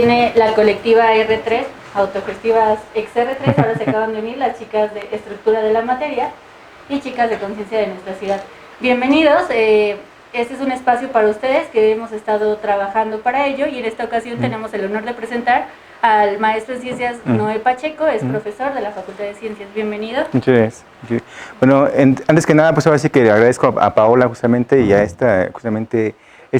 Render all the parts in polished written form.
Tiene la colectiva R3, autogestivas XR3, ahora se acaban de unir las chicas de estructura de la materia y chicas de conciencia de nuestra ciudad. Bienvenidos, este es un espacio para ustedes que hemos estado trabajando para ello y en esta ocasión tenemos el honor de presentar al maestro en ciencias Noé Pacheco, es profesor de la Facultad de Ciencias. Bienvenido. Muchas gracias. Bueno, antes que nada, pues ahora sí que le agradezco a Paola justamente y a esta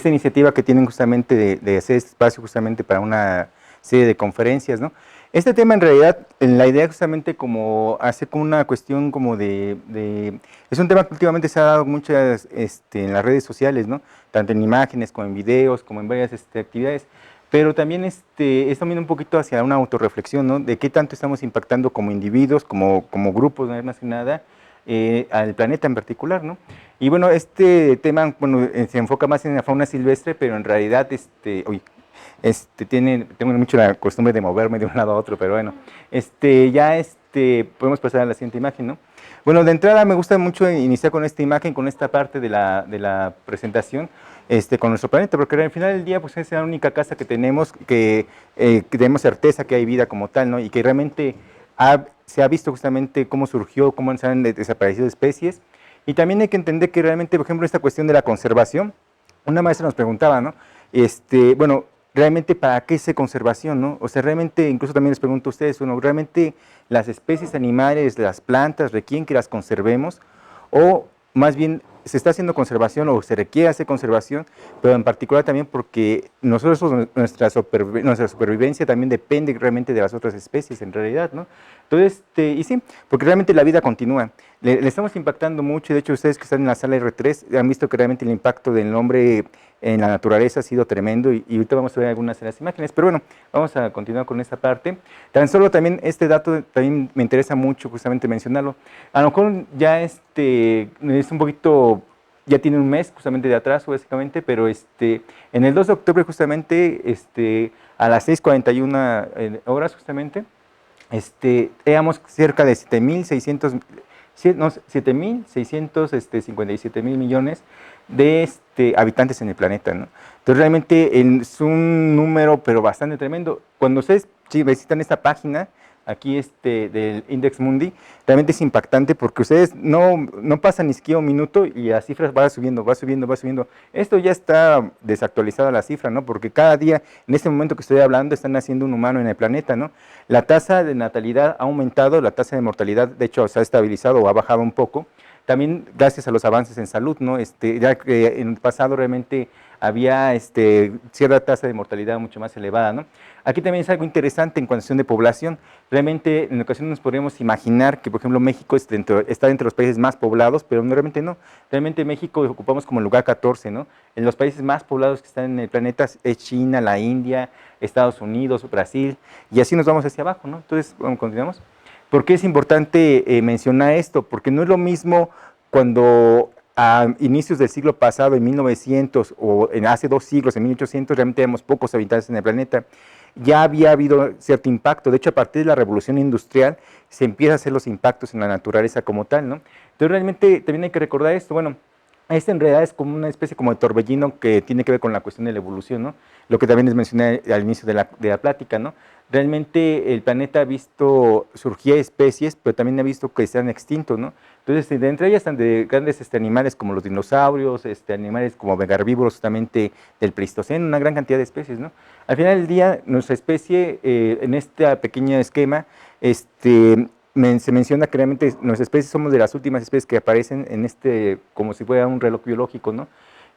iniciativa que tienen justamente de hacer este espacio justamente para una serie de conferencias, ¿no? Este tema en realidad, la idea justamente como hacer como una cuestión como es un tema que últimamente se ha dado muchas en las redes sociales, ¿no? Tanto en imágenes como en videos, como en varias actividades, pero también es también un poquito hacia una autorreflexión, ¿no? De qué tanto estamos impactando como individuos, como grupos, ¿no? Más que nada, al planeta en particular, ¿no? Y bueno, este tema, bueno, se enfoca más en la fauna silvestre, pero en realidad, tengo mucho la costumbre de moverme de un lado a otro, pero bueno, podemos pasar a la siguiente imagen, ¿no? Bueno, de entrada me gusta mucho iniciar con esta imagen, con esta parte de la presentación, con nuestro planeta, porque al final del día, pues es la única casa que tenemos, que tenemos certeza que hay vida como tal, ¿no? Y que realmente se ha visto justamente cómo surgió, cómo se han desaparecido especies, y también hay que entender que realmente, por ejemplo, esta cuestión de la conservación, una maestra nos preguntaba, ¿no? Bueno, realmente para qué es conservación, ¿no? O sea, realmente, incluso también les pregunto a ustedes, bueno, realmente las especies animales, las plantas, requieren que las conservemos, o más bien se está haciendo conservación o se requiere hacer conservación, pero en particular también porque nuestra supervivencia también depende realmente de las otras especies en realidad, ¿no? Entonces, y sí, porque realmente la vida continúa. Le estamos impactando mucho, y de hecho ustedes que están en la sala R3 han visto que realmente el impacto del hombre en la naturaleza ha sido tremendo y ahorita vamos a ver algunas de las imágenes, pero bueno, vamos a continuar con esta parte. Tan solo también este dato también me interesa mucho justamente mencionarlo. A lo mejor ya es un poquito, ya tiene un mes justamente de atraso básicamente, pero en el 2 de octubre justamente a las 6:41 horas justamente, éramos cerca de 7.657 mil millones de habitantes en el planeta, ¿no? Entonces realmente es un número pero bastante tremendo. Cuando ustedes visitan esta página aquí del Index Mundi, realmente es impactante porque ustedes no pasan ni siquiera un minuto y la cifra va subiendo, va subiendo, va subiendo. Esto ya está desactualizada la cifra, ¿no? Porque cada día, en este momento que estoy hablando, están naciendo un humano en el planeta, ¿no? La tasa de natalidad ha aumentado, la tasa de mortalidad, de hecho, se ha estabilizado o ha bajado un poco, también gracias a los avances en salud, ¿no? Ya que en el pasado realmente había cierta tasa de mortalidad mucho más elevada, ¿no? Aquí también es algo interesante en cuestión de población. Realmente en ocasiones nos podríamos imaginar que, por ejemplo, México está dentro de los países más poblados, pero realmente no. Realmente México ocupamos como el lugar 14, ¿no? En los países más poblados que están en el planeta es China, la India, Estados Unidos, Brasil, y así nos vamos hacia abajo, ¿no? Entonces, bueno, continuamos. ¿Por qué es importante mencionar esto? Porque no es lo mismo cuando a inicios del siglo pasado, en 1900, o hace 2 siglos, en 1800, realmente éramos pocos habitantes en el planeta, ya había habido cierto impacto. De hecho, a partir de la revolución industrial, se empiezan a hacer los impactos en la naturaleza como tal, ¿no? Entonces, realmente también hay que recordar esto. Bueno, en realidad es como una especie como de torbellino que tiene que ver con la cuestión de la evolución, ¿no? Lo que también les mencioné al inicio de la plática, ¿no? Realmente el planeta ha visto surgir especies, pero también ha visto que se han extinto, ¿no? Entonces, de entre ellas están de grandes animales como los dinosaurios, animales como herbívoros justamente del Pleistoceno, una gran cantidad de especies, ¿no? Al final del día, nuestra especie, en este pequeño esquema, se menciona que realmente nuestras especies somos de las últimas especies que aparecen en como si fuera un reloj biológico, ¿no?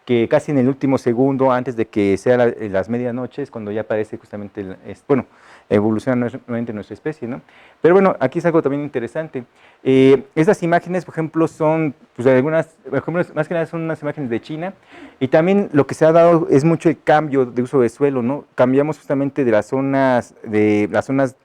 Que casi en el último segundo, antes de que sea las medianoches, cuando ya aparece justamente, bueno, evoluciona nuevamente nuestra especie, ¿no? Pero bueno, aquí es algo también interesante. Estas imágenes, por ejemplo, son, pues más que nada son unas imágenes de China, y también lo que se ha dado es mucho el cambio de uso de suelo, ¿no? Cambiamos justamente de las zonas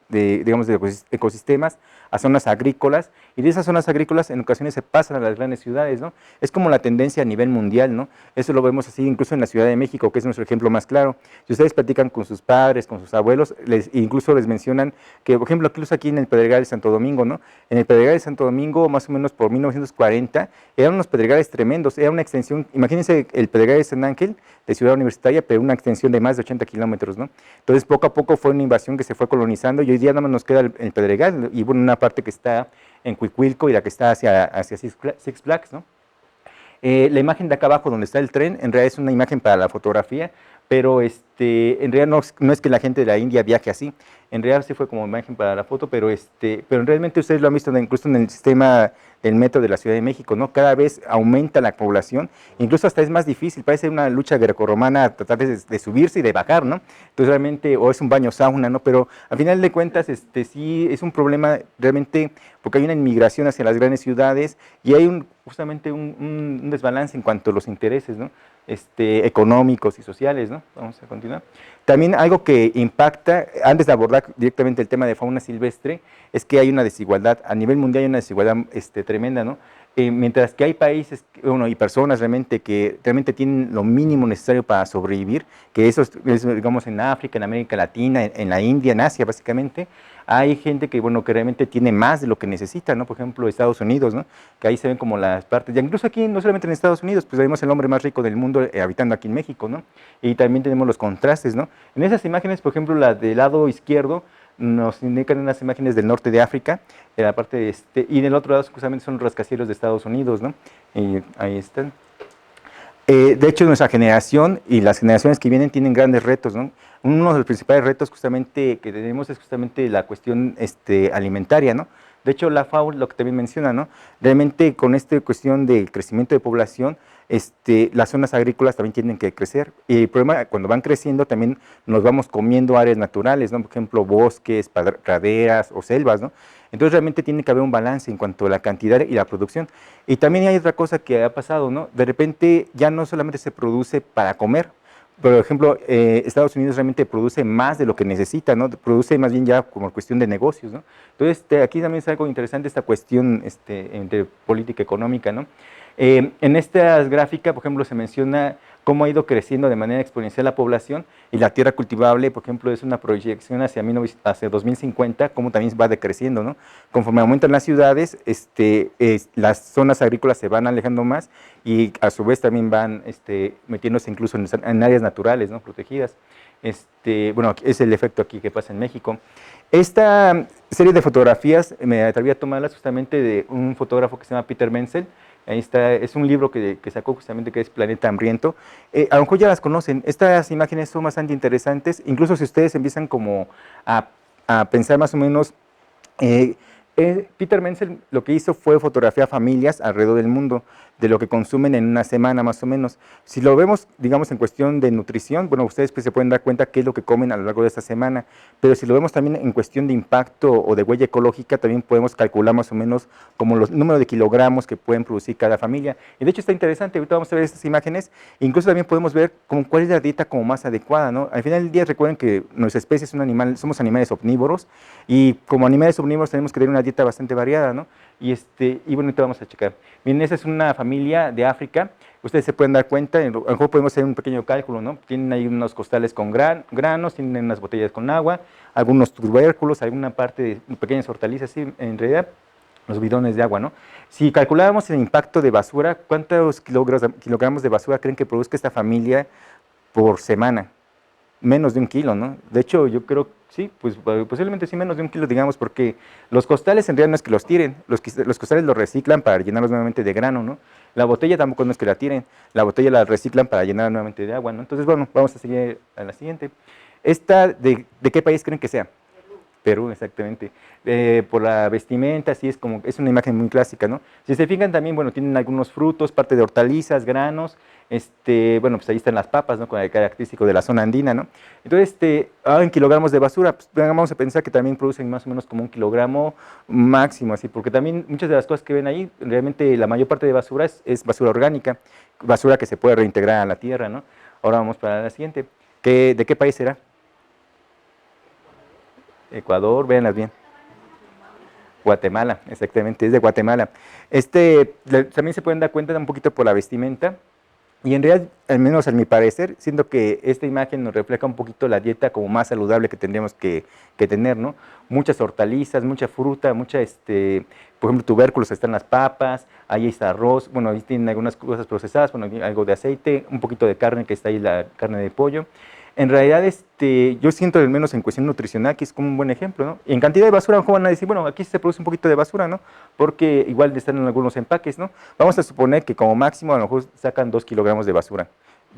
digamos, de ecosistemas a zonas agrícolas, y de esas zonas agrícolas en ocasiones se pasan a las grandes ciudades, ¿no? Es como la tendencia a nivel mundial, ¿no? Eso lo vemos así incluso en la Ciudad de México, que es nuestro ejemplo más claro. Si ustedes platican con sus padres, con sus abuelos, incluso les mencionan que, por ejemplo, incluso aquí en el Pedregal de Santo Domingo, ¿no? En el Pedregal de Santo Domingo, más o menos por 1940, eran unos pedregales tremendos, era una extensión, imagínense el Pedregal de San Ángel, de Ciudad Universitaria, pero una extensión de más de 80 kilómetros, ¿no? Entonces, poco a poco fue una invasión que se fue colonizando, y hoy día nada más nos queda el Pedregal, y bueno, una parte que está en Cuicuilco y la que está hacia Six Flags, ¿no? La imagen de acá abajo donde está el tren, en realidad es una imagen para la fotografía, pero en realidad no es que la gente de la India viaje así, en realidad sí fue como imagen para la foto, pero realmente ustedes lo han visto incluso en el sistema del metro de la Ciudad de México, ¿no? Cada vez aumenta la población, incluso hasta es más difícil, parece una lucha grecorromana tratar de subirse y de bajar, ¿no? Entonces realmente, o es un baño sauna, ¿no? Pero al final de cuentas, sí es un problema realmente, porque hay una inmigración hacia las grandes ciudades y hay justamente un desbalance en cuanto a los intereses, ¿no? Económicos y sociales, ¿no? Vamos a continuar. También algo que impacta, antes de abordar directamente el tema de fauna silvestre, es que hay una desigualdad, a nivel mundial hay una desigualdad tremenda, ¿no? Mientras que hay países, bueno, y personas realmente que realmente tienen lo mínimo necesario para sobrevivir, que eso es digamos, en África, en América Latina, en la India, en Asia, básicamente, hay gente que, bueno, que realmente tiene más de lo que necesita, ¿no? Por ejemplo, Estados Unidos, ¿no? Que ahí se ven como las partes, ya incluso aquí, no solamente en Estados Unidos, pues vemos el hombre más rico del mundo habitando aquí en México, ¿no? Y también tenemos los contrastes, ¿no? En esas imágenes, por ejemplo, la del lado izquierdo, nos indican unas imágenes del norte de África, de la parte de y del otro lado justamente son los rascacielos de Estados Unidos, ¿no? Y ahí están. De hecho, nuestra generación y las generaciones que vienen tienen grandes retos, ¿no? Uno de los principales retos justamente que tenemos es justamente la cuestión alimentaria, ¿no? De hecho, la FAO lo que también menciona, ¿no? Realmente con esta cuestión del crecimiento de población, las zonas agrícolas también tienen que crecer. Y el problema, cuando van creciendo, también nos vamos comiendo áreas naturales, ¿no? Por ejemplo, bosques, praderas o selvas, ¿no? Entonces realmente tiene que haber un balance en cuanto a la cantidad y la producción. Y también hay otra cosa que ha pasado, ¿no? De repente ya no solamente se produce para comer. Por ejemplo, Estados Unidos realmente produce más de lo que necesita, ¿no? Produce más bien ya como cuestión de negocios, ¿no? Entonces, aquí también es algo interesante esta cuestión de política económica, ¿no? En esta gráfica, por ejemplo, se menciona cómo ha ido creciendo de manera exponencial la población y la tierra cultivable, por ejemplo, es una proyección hacia 2050, cómo también va decreciendo, ¿no? Conforme aumentan las ciudades, las zonas agrícolas se van alejando más y a su vez también van metiéndose incluso en áreas naturales, ¿no? Protegidas. Bueno, es el efecto aquí que pasa en México. Esta serie de fotografías me atreví a tomarlas justamente de un fotógrafo que se llama Peter Menzel. Ahí está, es un libro que sacó justamente que es Planeta Hambriento. A lo mejor ya las conocen, estas imágenes son bastante interesantes, incluso si ustedes empiezan como a pensar más o menos, Peter Menzel lo que hizo fue fotografiar familias alrededor del mundo, de lo que consumen en una semana más o menos. Si lo vemos, digamos, en cuestión de nutrición, bueno, ustedes pues se pueden dar cuenta qué es lo que comen a lo largo de esta semana, pero si lo vemos también en cuestión de impacto o de huella ecológica, también podemos calcular más o menos como los números de kilogramos que pueden producir cada familia. Y de hecho está interesante, ahorita vamos a ver estas imágenes, incluso también podemos ver cuál es la dieta como más adecuada, ¿no? Al final del día recuerden que nuestra especie es un animal, somos animales omnívoros, y como animales omnívoros tenemos que tener una dieta bastante variada, ¿no? Y bueno, ahorita vamos a checar. Miren, esa es una familia de África. Ustedes se pueden dar cuenta, a lo mejor podemos hacer un pequeño cálculo, ¿no? Tienen ahí unos costales con granos, tienen unas botellas con agua, algunos tubérculos, alguna parte de pequeñas hortalizas, sí, en realidad, los bidones de agua, ¿no? Si calculáramos el impacto de basura, ¿cuántos kilogramos de basura creen que produzca esta familia por semana? Menos de 1 kilo, ¿no? De hecho, yo creo, sí, pues posiblemente sí menos de 1 kilo, digamos, porque los costales en realidad no es que los tiren, los costales los reciclan para llenarlos nuevamente de grano, ¿no? La botella tampoco no es que la tiren, la botella la reciclan para llenarla nuevamente de agua, ¿no? Entonces, bueno, vamos a seguir a la siguiente. ¿Esta de qué país creen que sea? Perú, exactamente. Por la vestimenta, así es una imagen muy clásica, ¿no? Si se fijan también, bueno, tienen algunos frutos, parte de hortalizas, granos, bueno, pues ahí están las papas, ¿no? Con el característico de la zona andina, ¿no? Entonces, en kilogramos de basura, pues vamos a pensar que también producen más o menos como 1 kilogramo máximo, así, porque también muchas de las cosas que ven ahí, realmente la mayor parte de basura es basura orgánica, basura que se puede reintegrar a la tierra, ¿no? Ahora vamos para la siguiente. ¿De qué país será? Ecuador, véanlas bien. Guatemala, exactamente, es de Guatemala. También se pueden dar cuenta un poquito por la vestimenta. Y en realidad, al menos a mi parecer, siento que esta imagen nos refleja un poquito la dieta como más saludable que tendríamos que tener, ¿no? Muchas hortalizas, mucha fruta, por ejemplo, tubérculos, están las papas, ahí está arroz, bueno, ahí tienen algunas cosas procesadas, bueno, algo de aceite, un poquito de carne, que está ahí la carne de pollo. En realidad, yo siento, al menos en cuestión nutricional, que es como un buen ejemplo, ¿no? Y en cantidad de basura, ¿cómo van a decir? Bueno, aquí se produce un poquito de basura, ¿no? Porque igual están en algunos empaques, ¿no? Vamos a suponer que como máximo a lo mejor sacan 2 kilogramos de basura.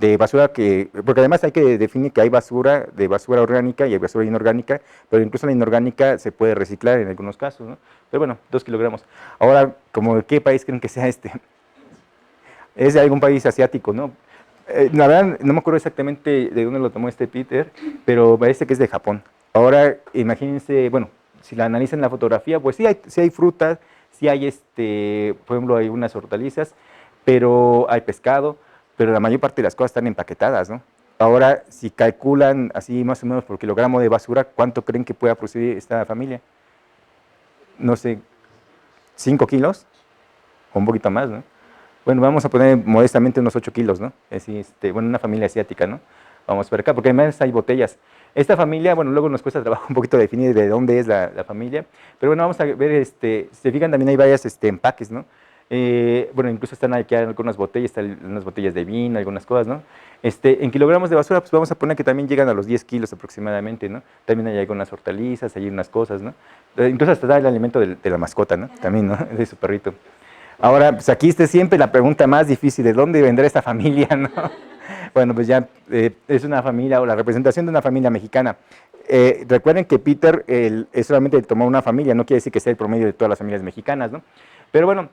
Porque además hay que definir que hay basura de basura orgánica y hay basura inorgánica, pero incluso la inorgánica se puede reciclar en algunos casos, ¿no? Pero bueno, 2 kilogramos. Ahora, ¿de qué país creen que sea este? Es de algún país asiático, ¿no? La verdad, no me acuerdo exactamente de dónde lo tomó Peter, pero parece que es de Japón. Ahora, imagínense, bueno, si la analizan la fotografía, pues sí hay frutas, sí hay, por ejemplo, hay unas hortalizas, pero hay pescado, pero la mayor parte de las cosas están empaquetadas, ¿no? Ahora, si calculan así más o menos por kilogramo de basura, ¿cuánto creen que pueda producir esta familia? No sé, 5 kilos o un poquito más, ¿no? Bueno, vamos a poner modestamente unos 8 kilos, ¿no? Es decir, bueno, una familia asiática, ¿no? Vamos a ver acá, porque además hay botellas. Esta familia, bueno, luego nos cuesta trabajo un poquito definir de dónde es la familia, pero bueno, vamos a ver, si se fijan, también hay varios empaques, ¿no? Bueno, incluso están aquí algunas botellas, están unas botellas de vino, algunas cosas, ¿no? En kilogramos de basura, pues vamos a poner que también llegan a los 10 kilos aproximadamente, ¿no? También hay algunas hortalizas, hay unas cosas, ¿no? Incluso hasta da el alimento de la mascota, ¿no? También, ¿no? De su perrito. Ahora, pues aquí está siempre la pregunta más difícil, ¿de dónde vendrá esta familia, no? Bueno, pues ya es una familia o la representación de una familia mexicana. Recuerden que Peter es solamente tomó una familia, no quiere decir que sea el promedio de todas las familias mexicanas, ¿no? Pero bueno,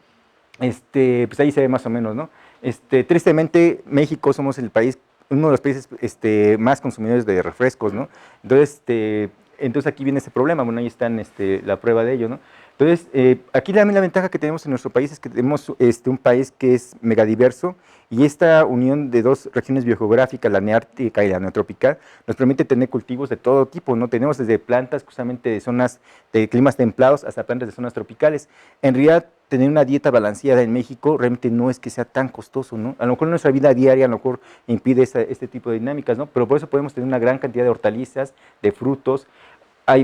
pues ahí se ve más o menos, ¿no? Tristemente, México somos uno de los países más consumidores de refrescos, ¿no? Entonces aquí viene ese problema, bueno, ahí están la prueba de ello, ¿no? Entonces, aquí también la ventaja que tenemos en nuestro país es que tenemos un país que es megadiverso y esta unión de dos regiones biogeográficas, la neártica y la neotropical, nos permite tener cultivos de todo tipo, ¿no? Tenemos desde plantas justamente de zonas de climas templados hasta plantas de zonas tropicales. En realidad, tener una dieta balanceada en México realmente no es que sea tan costoso, ¿no? A lo mejor nuestra vida diaria a lo mejor impide este tipo de dinámicas, ¿no? Pero por eso podemos tener una gran cantidad de hortalizas, de frutos.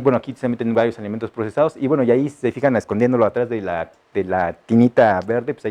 Bueno, aquí se meten varios alimentos procesados y bueno, y ahí se fijan escondiéndolo atrás de la tinita verde, pues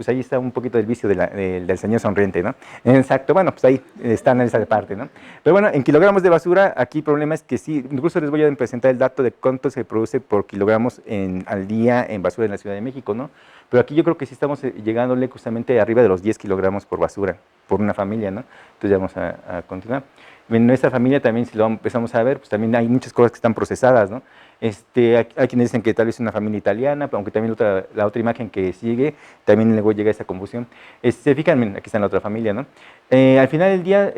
ahí está un poquito del vicio del señor sonriente, ¿no? Exacto, bueno, pues ahí está en esa parte, ¿no? Pero bueno, en kilogramos de basura, aquí el problema es que sí, incluso les voy a presentar el dato de cuánto se produce por kilogramos al día en basura en la Ciudad de México, ¿no? Pero aquí yo creo que sí estamos llegándole justamente arriba de los 10 kilogramos por basura, por una familia, ¿no? Entonces ya vamos a continuar. En nuestra familia también, si lo empezamos a ver, pues también hay muchas cosas que están procesadas, ¿no? Hay quienes dicen que tal vez es una familia italiana, aunque también la otra imagen que sigue, también luego llega esa confusión. Se fijan, aquí está la otra familia, ¿no? Al final del día,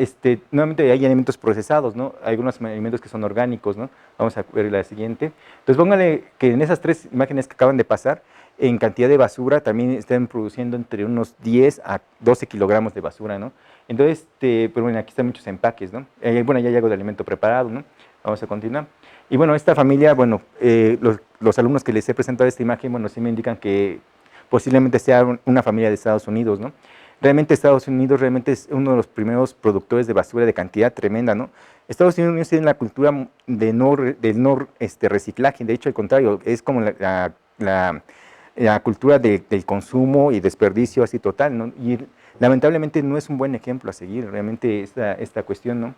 nuevamente hay alimentos procesados, ¿no? Hay algunos alimentos que son orgánicos, ¿no? Vamos a ver la siguiente. Entonces, póngale que en esas tres imágenes que acaban de pasar, en cantidad de basura también están produciendo entre unos 10 a 12 kilogramos de basura, ¿no? Entonces, pero bueno, aquí están muchos empaques, ¿no? Bueno, ya hay algo de alimento preparado, ¿no? Vamos a continuar. Y bueno, esta familia, bueno, los alumnos que les he presentado esta imagen, bueno, sí me indican que posiblemente sea una familia de Estados Unidos, ¿no? Realmente Estados Unidos realmente es uno de los primeros productores de basura de cantidad tremenda, ¿no? Estados Unidos tiene la cultura del no reciclaje, de hecho, al contrario, es como la cultura del consumo y desperdicio así total, ¿no? Y lamentablemente no es un buen ejemplo a seguir, realmente esta cuestión, ¿no?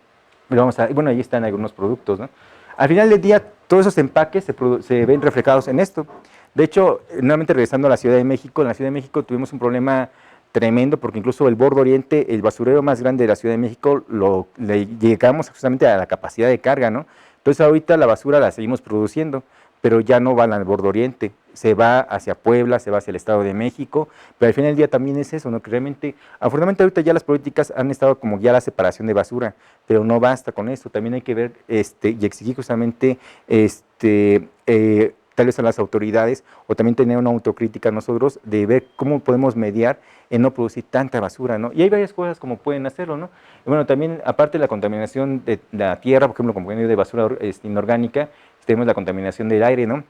Pero bueno, ahí están algunos productos, ¿no? Al final del día, todos esos empaques se ven reflejados en esto. De hecho, nuevamente regresando a la Ciudad de México, en la Ciudad de México tuvimos un problema tremendo porque incluso el Borde Oriente, el basurero más grande de la Ciudad de México, le llegamos justamente a la capacidad de carga, ¿no? Entonces ahorita la basura la seguimos produciendo, pero ya no va al Borde Oriente, se va hacia Puebla, se va hacia el Estado de México, pero al final del día también es eso, ¿no? Que realmente, afortunadamente ahorita ya las políticas han estado como ya la separación de basura, pero no basta con esto, también hay que ver y exigir justamente tal vez a las autoridades, o también tener una autocrítica nosotros de ver cómo podemos mediar en no producir tanta basura, ¿no? Y hay varias cosas como pueden hacerlo, ¿no? Y bueno, también aparte de la contaminación de la tierra, por ejemplo, como de basura inorgánica, tenemos la contaminación del aire, ¿no?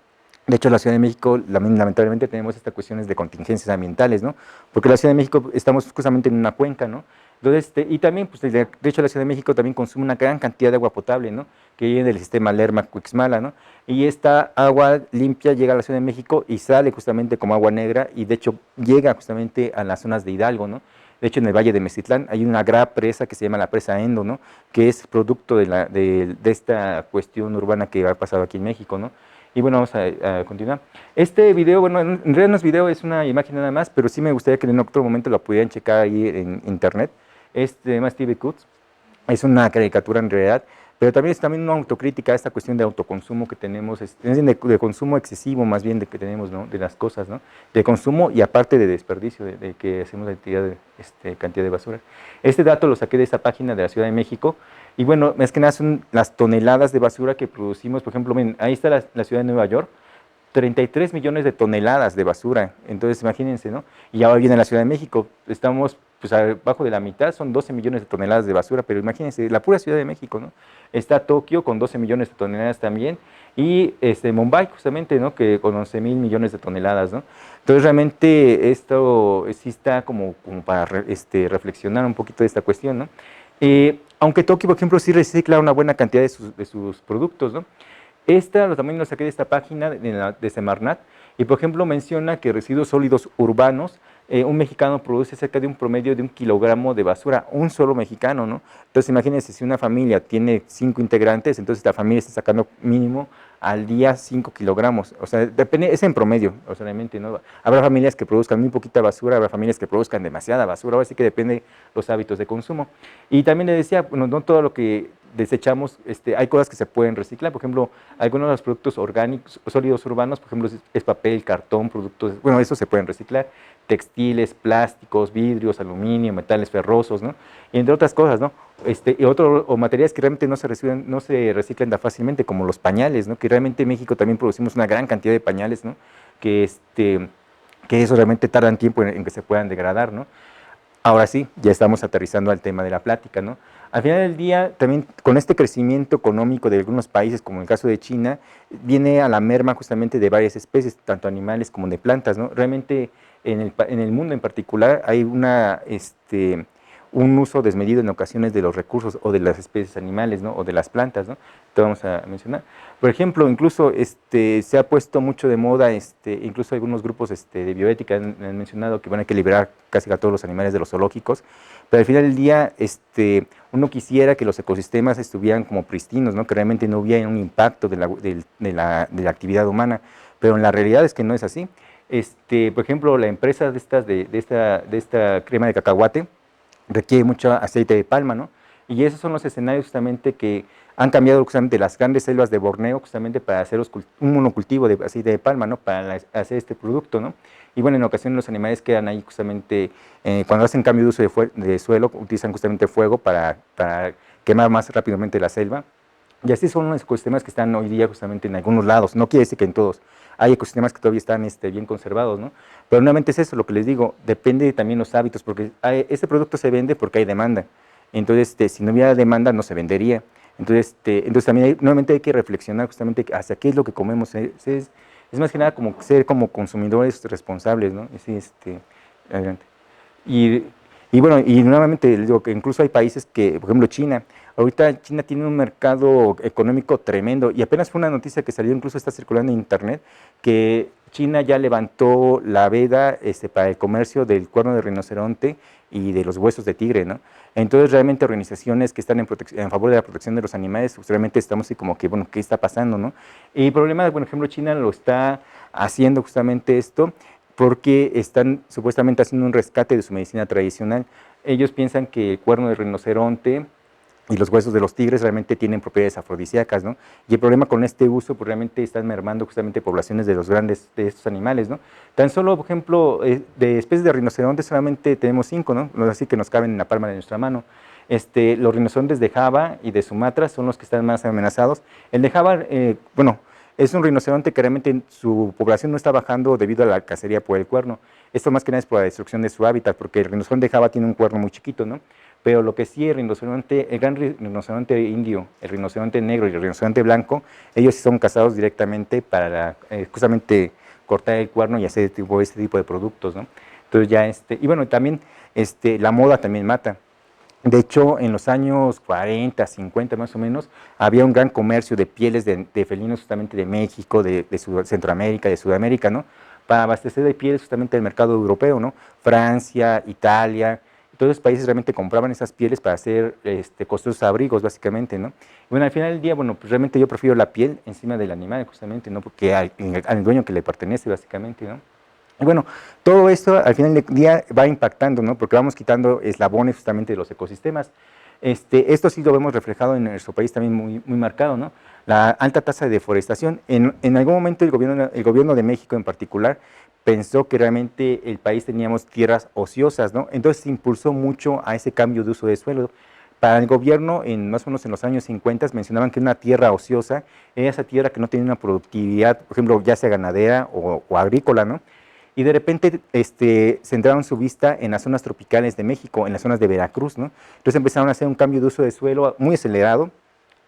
De hecho, en la Ciudad de México, lamentablemente, tenemos estas cuestiones de contingencias ambientales, ¿no? Porque en la Ciudad de México estamos justamente en una cuenca, ¿no? Entonces, y también, pues, de hecho, la Ciudad de México también consume una gran cantidad de agua potable, ¿no? Que viene del sistema Lerma-Cuixmala, ¿no? Y esta agua limpia llega a la Ciudad de México y sale justamente como agua negra y, de hecho, llega justamente a las zonas de Hidalgo, ¿no? De hecho, en el Valle de Mezitlán hay una gran presa que se llama la presa Endo, ¿no? Que es producto de esta cuestión urbana que ha pasado aquí en México, ¿no? Y bueno, vamos a continuar. Este video, bueno, en realidad no es video, es una imagen nada más, pero sí me gustaría que en otro momento lo pudieran checar ahí en internet. Este más Steve Cutts, es una caricatura en realidad, pero también es también una autocrítica a esta cuestión de autoconsumo que tenemos, de consumo excesivo más bien de que tenemos, ¿no? De las cosas, ¿no? De consumo y aparte de desperdicio, de que hacemos cantidad de basura. Este dato lo saqué de esta página de la Ciudad de México, y bueno, más que nada son las toneladas de basura que producimos. Por ejemplo, ven, ahí está la ciudad de Nueva York, 33 millones de toneladas de basura. Entonces, imagínense, ¿no? Y ahora viene la Ciudad de México, estamos pues abajo de la mitad, son 12 millones de toneladas de basura, pero imagínense, la pura Ciudad de México, ¿no? Está Tokio con 12 millones de toneladas también, y Mumbai justamente, ¿no? Que con 11 mil millones de toneladas, ¿no? Entonces, realmente esto sí está como para reflexionar un poquito de esta cuestión, ¿no? Aunque Tokio, por ejemplo, sí recicla una buena cantidad de sus productos, ¿no? También lo saqué de esta página de Semarnat, y por ejemplo menciona que residuos sólidos urbanos, un mexicano produce cerca de un promedio de 1 kilogramo de basura, un solo mexicano, ¿no? Entonces imagínense, si una familia tiene 5 integrantes, entonces la familia está sacando mínimo al día 5 kilogramos, o sea, depende, es en promedio, o sea, realmente, ¿no? Habrá familias que produzcan muy poquita basura, habrá familias que produzcan demasiada basura, así que depende los hábitos de consumo. Y también le decía, bueno, no todo lo que desechamos, hay cosas que se pueden reciclar. Por ejemplo, algunos de los productos orgánicos, sólidos urbanos, por ejemplo, es papel, cartón, productos, bueno, esos se pueden reciclar, textiles, plásticos, vidrios, aluminio, metales ferrosos, ¿no? Y entre otras cosas, ¿no? O materiales que realmente no se reciclan tan fácilmente, como los pañales, ¿no? Que realmente en México también producimos una gran cantidad de pañales, ¿no? Que, que eso realmente tardan tiempo en que se puedan degradar, ¿no? Ahora sí, ya estamos aterrizando al tema de la plática, ¿no? Al final del día, también con este crecimiento económico de algunos países, como el caso de China, viene a la merma justamente de varias especies, tanto animales como de plantas, ¿no? Realmente en el mundo en particular hay un uso desmedido en ocasiones de los recursos o de las especies animales, ¿no? O de las plantas, ¿no? Te vamos a mencionar. Por ejemplo, incluso se ha puesto mucho de moda, incluso algunos grupos de bioética han mencionado que van a que liberar casi a todos los animales de los zoológicos, pero al final del día uno quisiera que los ecosistemas estuvieran como pristinos, ¿no? Que realmente no hubiera un impacto de la actividad humana, pero en la realidad es que no es así. Por ejemplo, la empresa de esta crema de cacahuate requiere mucho aceite de palma, ¿no? Y esos son los escenarios justamente que han cambiado justamente las grandes selvas de Borneo justamente para hacer un monocultivo de aceite de palma, ¿no? Para hacer este producto, ¿no? Y bueno, en ocasiones los animales quedan ahí justamente, cuando hacen cambio de uso de suelo, utilizan justamente fuego para quemar más rápidamente la selva. Y así son los ecosistemas que están hoy día justamente en algunos lados, no quiere decir que en todos. Hay ecosistemas que todavía están bien conservados, ¿no? Pero nuevamente es eso lo que les digo, depende también los hábitos, porque este producto se vende porque hay demanda. Entonces, si no hubiera demanda, no se vendería. Entonces también nuevamente hay que reflexionar justamente hacia qué es lo que comemos. Es más que nada como ser como consumidores responsables, ¿no? Sí, adelante. Y, y bueno, y nuevamente les digo que incluso hay países que, por ejemplo, China. Ahorita China tiene un mercado económico tremendo, y apenas fue una noticia que salió, incluso está circulando en internet, que China ya levantó la veda para el comercio del cuerno de rinoceronte y de los huesos de tigre, ¿no? Entonces realmente organizaciones que están en favor de la protección de los animales, pues, realmente estamos así como que, bueno, ¿qué está pasando, no? Y el problema, por ejemplo, China lo está haciendo justamente esto porque están supuestamente haciendo un rescate de su medicina tradicional. Ellos piensan que el cuerno de rinoceronte y los huesos de los tigres realmente tienen propiedades afrodisíacas, ¿no? Y el problema con este uso, pues realmente están mermando justamente poblaciones de estos animales, ¿no? Tan solo, por ejemplo, de especies de rinocerontes solamente tenemos 5, ¿no? Así que nos caben en la palma de nuestra mano. Los rinocerontes de Java y de Sumatra son los que están más amenazados. El de Java, bueno, Es un rinoceronte que realmente su población no está bajando debido a la cacería por el cuerno. Esto más que nada es por la destrucción de su hábitat, porque el rinoceronte de Java tiene un cuerno muy chiquito, ¿no? Pero lo que sí, el gran rinoceronte indio, el rinoceronte negro y el rinoceronte blanco, ellos sí son cazados directamente para justamente cortar el cuerno y hacer este tipo de productos, ¿no? Entonces ya, y bueno, también la moda también mata. De hecho, en los años 40, 50 más o menos, había un gran comercio de pieles de felinos justamente de México, de Centroamérica, de Sudamérica, ¿no? Para abastecer de pieles justamente el mercado europeo, ¿no? Francia, Italia, todos los países realmente compraban esas pieles para hacer costosos abrigos, básicamente, ¿no? Y bueno, al final del día, bueno, pues realmente yo prefiero la piel encima del animal, justamente, ¿no? Porque al dueño que le pertenece, básicamente, ¿no? Y bueno, todo esto al final del día va impactando, ¿no? Porque vamos quitando eslabones justamente de los ecosistemas. Esto sí lo vemos reflejado en nuestro país también muy marcado, ¿no? La alta tasa de deforestación. En algún momento el gobierno de México en particular pensó que realmente el país teníamos tierras ociosas, ¿no? Entonces se impulsó mucho a ese cambio de uso de suelo. Para el gobierno, más o menos en los años 50, mencionaban que una tierra ociosa era esa tierra que no tenía una productividad, por ejemplo, ya sea ganadera o agrícola, ¿no? Y de repente centraron su vista en las zonas tropicales de México, en las zonas de Veracruz, ¿no? Entonces empezaron a hacer un cambio de uso de suelo muy acelerado,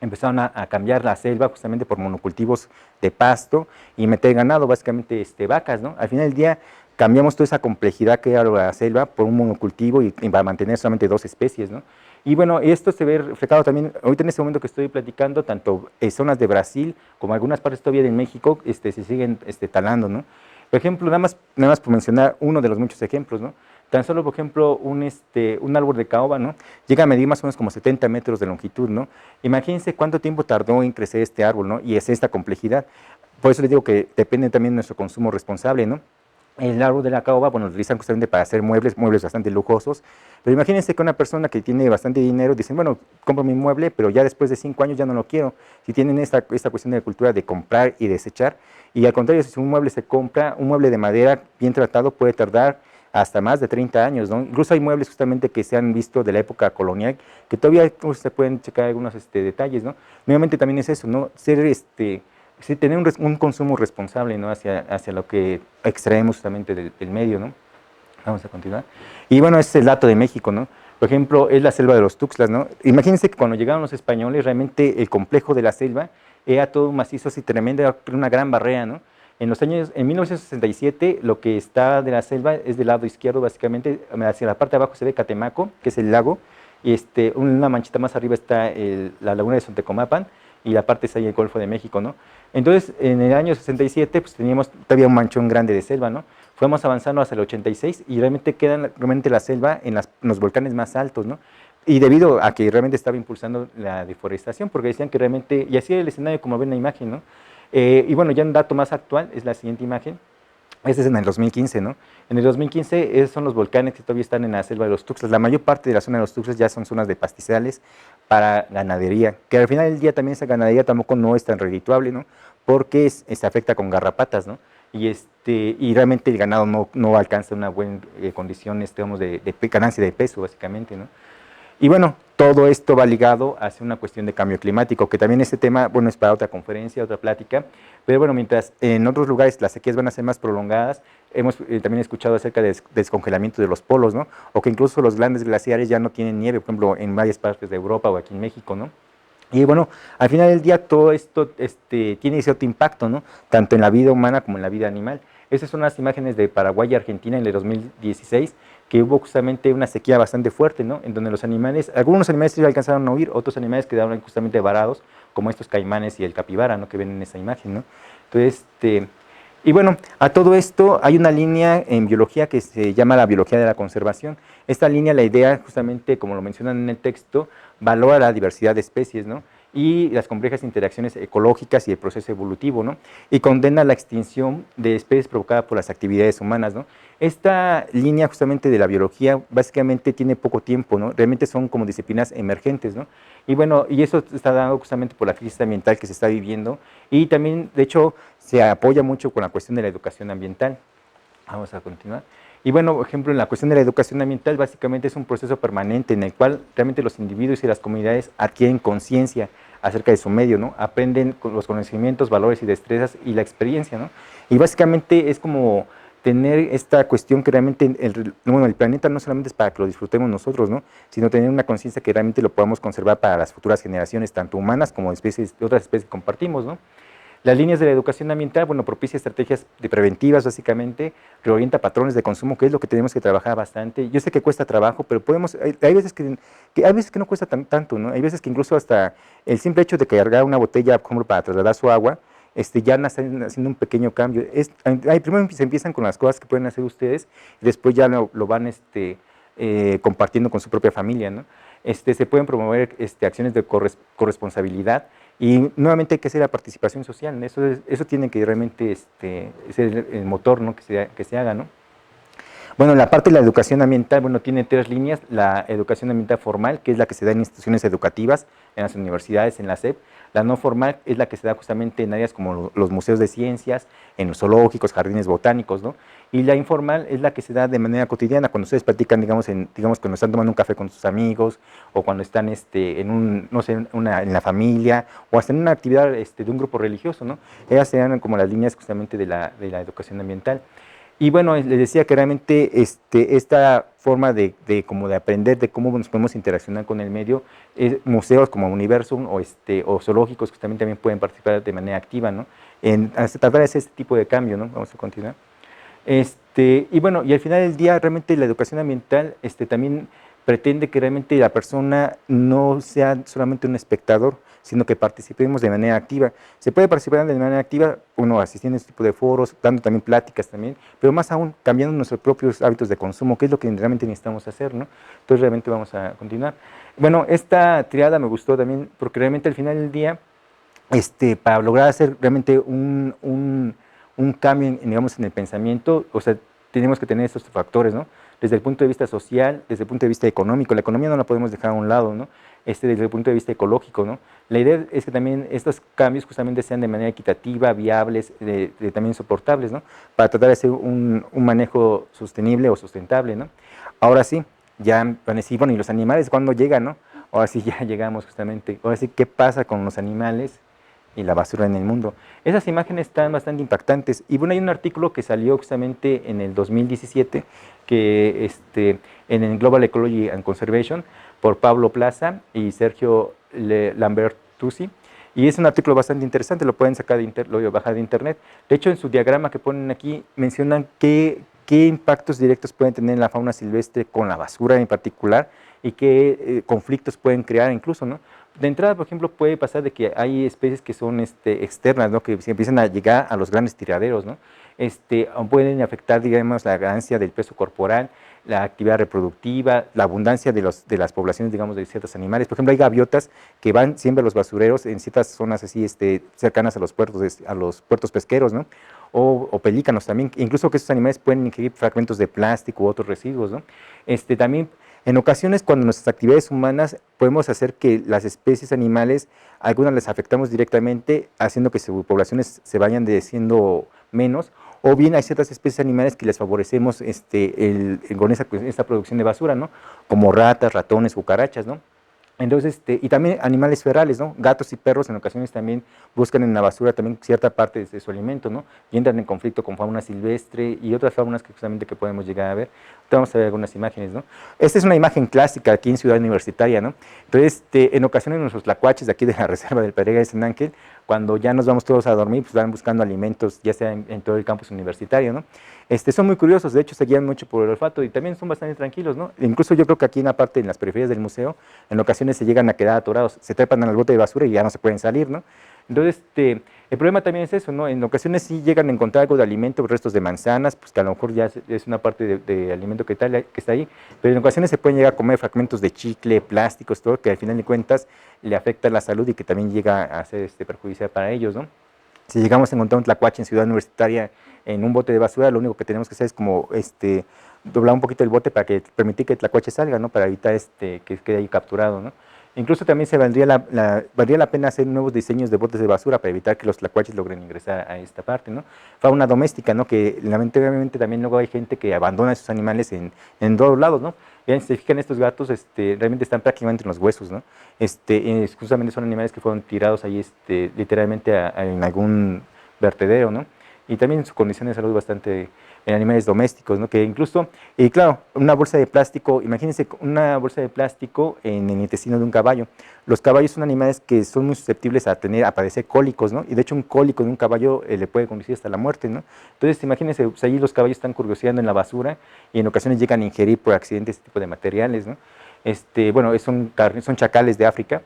empezaron a cambiar la selva justamente por monocultivos de pasto y meter ganado, básicamente vacas, ¿no? Al final del día cambiamos toda esa complejidad que era la selva por un monocultivo y para mantener solamente dos especies, ¿no? Y bueno, esto se ve reflejado también, ahorita en este momento que estoy platicando, tanto en zonas de Brasil como algunas partes todavía de México se siguen talando, ¿no? Por ejemplo, nada más por mencionar uno de los muchos ejemplos, ¿no? Tan solo, por ejemplo, un árbol de caoba, ¿no? Llega a medir más o menos como 70 metros de longitud, ¿no? Imagínense cuánto tiempo tardó en crecer este árbol, ¿no? Y es esta complejidad. Por eso les digo que depende también de nuestro consumo responsable, ¿no? El árbol de la caoba, bueno, lo utilizan justamente para hacer muebles bastante lujosos, pero imagínense que una persona que tiene bastante dinero, dicen, bueno, compro mi mueble, pero ya después de 5 años ya no lo quiero. Si tienen esta cuestión de cultura de comprar y desechar, y al contrario, si un mueble se compra, un mueble de madera bien tratado puede tardar hasta más de 30 años, ¿no? Incluso hay muebles justamente que se han visto de la época colonial, que todavía se pueden checar algunos detalles, ¿no? Nuevamente también es eso, ¿no? Sí, tener un consumo responsable, ¿no? hacia lo que extraemos justamente del medio, ¿no? Vamos a continuar. Y bueno, este es el dato de México, ¿no? Por ejemplo, es la selva de los Tuxtlas, ¿no? Imagínense que cuando llegaron los españoles, realmente el complejo de la selva era todo macizo así tremendo, era una gran barrera, ¿no? En 1967, lo que está de la selva es del lado izquierdo, básicamente, hacia la parte de abajo se ve Catemaco, que es el lago, y una manchita más arriba está la laguna de Sontecomapan, y la parte es ahí el Golfo de México, ¿no? Entonces, en el año 67, pues teníamos todavía un manchón grande de selva, ¿no? Fuimos avanzando hasta el 86 y realmente queda realmente la selva en los volcanes más altos, ¿no? Y debido a que realmente estaba impulsando la deforestación, porque decían que realmente, y así era el escenario como ven en la imagen, ¿no? Y bueno, ya un dato más actual es la siguiente imagen. Este es en el 2015, ¿no? En el 2015 esos son los volcanes que todavía están en la selva de los Tuxtlas. La mayor parte de la zona de los Tuxtlas ya son zonas de pastizales para ganadería, que al final del día también esa ganadería tampoco no es tan redituable, ¿no? Porque se afecta con garrapatas, ¿no? Y realmente el ganado no alcanza una buena condición, digamos, de ganancia de peso, básicamente, ¿no? Y bueno, todo esto va ligado hacia una cuestión de cambio climático, que también este tema, bueno, es para otra conferencia, otra plática, pero bueno, mientras en otros lugares las sequías van a ser más prolongadas, hemos también escuchado acerca de descongelamiento de los polos, ¿no? O que incluso los grandes glaciares ya no tienen nieve, por ejemplo, en varias partes de Europa o aquí en México, ¿no? Y bueno, al final del día todo esto tiene cierto impacto, ¿no? Tanto en la vida humana como en la vida animal. Estas son unas imágenes de Paraguay y Argentina en el 2016, que hubo justamente una sequía bastante fuerte, ¿no? En donde algunos animales sí alcanzaron a huir, otros animales quedaron justamente varados, como estos caimanes y el capibara, ¿no? Que ven en esa imagen, ¿no? Entonces, y bueno, a todo esto hay una línea en biología que se llama la biología de la conservación. Esta línea, la idea justamente, como lo mencionan en el texto, valora la diversidad de especies, ¿no? Y las complejas interacciones ecológicas y el proceso evolutivo, ¿no? Y condena la extinción de especies provocada por las actividades humanas, ¿no? Esta línea justamente de la biología básicamente tiene poco tiempo, ¿no? Realmente son como disciplinas emergentes, ¿no? Y bueno, y eso está dado justamente por la crisis ambiental que se está viviendo y también, de hecho, se apoya mucho con la cuestión de la educación ambiental. Vamos a continuar. Y bueno, por ejemplo, en la cuestión de la educación ambiental, básicamente es un proceso permanente en el cual realmente los individuos y las comunidades adquieren conciencia acerca de su medio, ¿no? Aprenden con los conocimientos, valores y destrezas y la experiencia, ¿no? Y básicamente es como tener esta cuestión que realmente el planeta no solamente es para que lo disfrutemos nosotros, ¿no? Sino tener una conciencia que realmente lo podamos conservar para las futuras generaciones, tanto humanas como otras especies que compartimos, ¿no? Las líneas de la educación ambiental, bueno, propicia estrategias de preventivas, básicamente, reorienta patrones de consumo, que es lo que tenemos que trabajar bastante. Yo sé que cuesta trabajo, pero podemos, hay veces hay veces que no cuesta tanto, ¿no? Hay veces que incluso hasta el simple hecho de cargar una botella como para trasladar su agua, ya están haciendo un pequeño cambio. Primero se empiezan con las cosas que pueden hacer ustedes, y después ya lo van compartiendo con su propia familia, ¿no? Se pueden promover acciones de corresponsabilidad, y nuevamente hay que hacer la participación social. Eso tiene que realmente ser el motor, ¿no? que se haga, ¿no? Bueno, la parte de la educación ambiental, bueno, tiene 3 líneas. La educación ambiental formal, que es la que se da en instituciones educativas, en las universidades, en la SEP. La no formal es la que se da justamente en áreas como los museos de ciencias, en los zoológicos, jardines botánicos, ¿no? Y la informal es la que se da de manera cotidiana, cuando ustedes platican, digamos, cuando están tomando un café con sus amigos, o cuando están no sé, en la familia, o hasta en una actividad de un grupo religioso, ¿no? Ellas se dan como las líneas justamente de la educación ambiental. Y bueno, les decía que realmente esta forma como de aprender de cómo nos podemos interaccionar con el medio, museos como Universum o zoológicos que también pueden participar de manera activa, ¿no? Tratar de hacer este tipo de cambio, ¿no? Vamos a continuar. Y bueno, y al final del día realmente la educación ambiental también pretende que realmente la persona no sea solamente un espectador, sino que participemos de manera activa. Se puede participar de manera activa, uno asistiendo a este tipo de foros, dando también pláticas también, pero más aún cambiando nuestros propios hábitos de consumo, que es lo que realmente necesitamos hacer, ¿no? Entonces realmente vamos a continuar. Bueno, esta triada me gustó también porque realmente al final del día, para lograr hacer realmente un cambio, digamos, en el pensamiento, o sea, tenemos que tener estos factores, ¿no? Desde el punto de vista social, desde el punto de vista económico, la economía no la podemos dejar a un lado, ¿no? Desde el punto de vista ecológico, ¿no? La idea es que también estos cambios justamente sean de manera equitativa, viables, también soportables, ¿no? Para tratar de hacer un manejo sostenible o sustentable, ¿no? Ahora sí, ya van a decir, bueno, ¿y los animales cuándo llegan, no? Ahora sí ya llegamos justamente, ahora sí, ¿qué pasa con los animales y la basura en el mundo? Esas imágenes están bastante impactantes. Y bueno, hay un artículo que salió justamente en el 2017, que en el Global Ecology and Conservation, por Pablo Plaza y Sergio Lambertucci, y es un artículo bastante interesante, lo pueden bajar de internet. De hecho, en su diagrama que ponen aquí, mencionan qué impactos directos pueden tener en la fauna silvestre con la basura en particular, y qué conflictos pueden crear incluso, ¿no? De entrada, por ejemplo, puede pasar de que hay especies que son externas, ¿no? Que se empiezan a llegar a los grandes tiraderos, ¿no? Pueden afectar, digamos, la ganancia del peso corporal, la actividad reproductiva, la abundancia de las poblaciones, digamos, de ciertos animales. Por ejemplo, hay gaviotas que van siempre a los basureros en ciertas zonas así, cercanas a los puertos pesqueros, ¿no? O pelícanos también, incluso que esos animales pueden ingerir fragmentos de plástico u otros residuos, ¿no? También, en ocasiones, cuando nuestras actividades humanas podemos hacer que las especies animales, algunas les afectamos directamente, haciendo que sus poblaciones se vayan siendo menos, o bien hay ciertas especies animales que les favorecemos con esta producción de basura, ¿no? Como ratas, ratones, cucarachas, ¿no? Entonces, y también animales ferales, ¿no? Gatos y perros en ocasiones también buscan en la basura también cierta parte de su alimento, ¿no? Y entran en conflicto con fauna silvestre y otras faunas que justamente que podemos llegar a ver. Vamos a ver algunas imágenes, ¿no? Esta es una imagen clásica aquí en Ciudad Universitaria, ¿no? Entonces, en ocasiones nuestros tlacuaches de aquí de la reserva del Pedregal de San Ángel, cuando ya nos vamos todos a dormir, pues van buscando alimentos, ya sea en todo el campus universitario, ¿no? Son muy curiosos, de hecho se guían mucho por el olfato y también son bastante tranquilos, ¿no? Incluso yo creo que aquí en la parte, en las periferias del museo, en ocasiones se llegan a quedar atorados, se trepan al bote de basura y ya no se pueden salir, ¿no? Entonces, el problema también es eso, ¿no? En ocasiones sí llegan a encontrar algo de alimento, restos de manzanas, pues que a lo mejor ya es una parte de alimento que está ahí, pero en ocasiones se pueden llegar a comer fragmentos de chicle, plásticos, todo, que al final de cuentas le afecta a la salud y que también llega a ser perjudicial para ellos, ¿no? Si llegamos a encontrar un tlacuache en Ciudad Universitaria en un bote de basura, lo único que tenemos que hacer es como doblar un poquito el bote para permitir que el tlacuache salga, ¿no? Para evitar que quede ahí capturado, ¿no? Incluso también valdría la pena hacer nuevos diseños de botes de basura para evitar que los tlacuaches logren ingresar a esta parte, ¿no? Fauna doméstica, ¿no? Que lamentablemente también luego hay gente que abandona a sus animales en todos lados, ¿no? Vean, si se fijan, estos gatos realmente están prácticamente en los huesos, ¿no? Justamente son animales que fueron tirados ahí literalmente en algún vertedero, ¿no? Y también su condición de salud bastante en animales domésticos, ¿no? Que incluso, y claro, una bolsa de plástico, imagínense una bolsa de plástico en el intestino de un caballo. Los caballos son animales que son muy susceptibles a padecer cólicos, ¿no? Y de hecho un cólico de un caballo le puede conducir hasta la muerte, ¿no? Entonces, imagínense, pues allí los caballos están curioseando en la basura y en ocasiones llegan a ingerir por accidente este tipo de materiales, ¿no? Bueno, son chacales de África.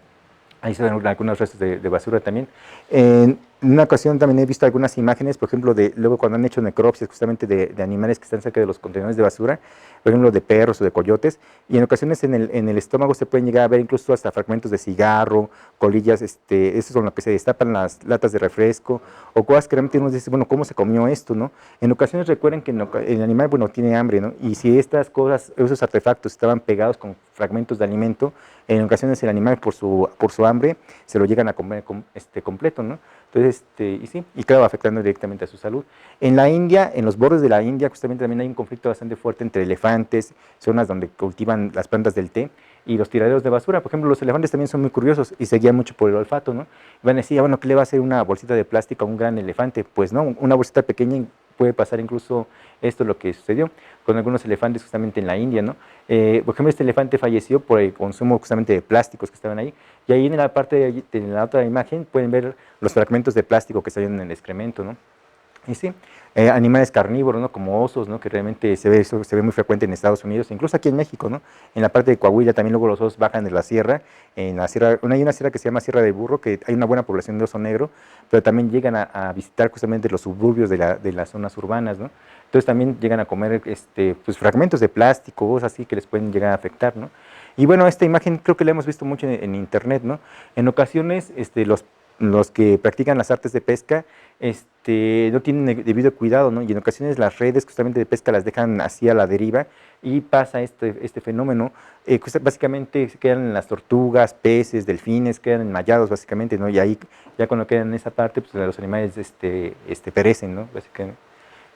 Ahí se ven algunos restos de basura también. En una ocasión también he visto algunas imágenes, por ejemplo, luego cuando han hecho necropsias justamente de animales que están cerca de los contenedores de basura, por ejemplo, de perros o de coyotes, y en ocasiones en el estómago se pueden llegar a ver incluso hasta fragmentos de cigarro, colillas, eso es con lo que se destapan las latas de refresco, o cosas que realmente uno dice, bueno, ¿cómo se comió esto, no? En ocasiones recuerden que el animal, bueno, tiene hambre, ¿no? Y si estas cosas, esos artefactos estaban pegados con fragmentos de alimento, en ocasiones el animal por su hambre se lo llegan a comer completo, ¿no? Entonces, y sí, y claro, afectando directamente a su salud. En la India, en los bordes de la India, justamente también hay un conflicto bastante fuerte entre elefantes, zonas donde cultivan las plantas del té, y los tiraderos de basura. Por ejemplo, los elefantes también son muy curiosos y se guían mucho por el olfato, ¿no? Van a decir, bueno, ¿qué le va a hacer una bolsita de plástico a un gran elefante? Pues no, una bolsita pequeña puede pasar incluso esto lo que sucedió con algunos elefantes justamente en la India, ¿no? Por ejemplo, este elefante falleció por el consumo justamente de plásticos que estaban ahí, y ahí en la parte de la otra imagen pueden ver los fragmentos de plástico que salieron en el excremento, ¿no? Y sí, animales carnívoros, ¿no? Como osos, ¿no? Que realmente eso se ve muy frecuente en Estados Unidos, incluso aquí en México, ¿no? En la parte de Coahuila también luego los osos bajan de la sierra, hay una sierra que se llama Sierra de Burro, que hay una buena población de oso negro, pero también llegan a visitar justamente los suburbios de las zonas urbanas, ¿no? Entonces también llegan a comer pues, fragmentos de plástico, cosas así que les pueden llegar a afectar, ¿no? Y bueno, esta imagen creo que la hemos visto mucho en internet, ¿no? En ocasiones los que practican las artes de pesca no tienen el debido cuidado, ¿no? Y en ocasiones las redes justamente de pesca las dejan así a la deriva y pasa este fenómeno. Básicamente se quedan las tortugas, peces, delfines, quedan enmallados básicamente, ¿no? Y ahí ya cuando quedan en esa parte, pues los animales perecen, ¿no? Básicamente.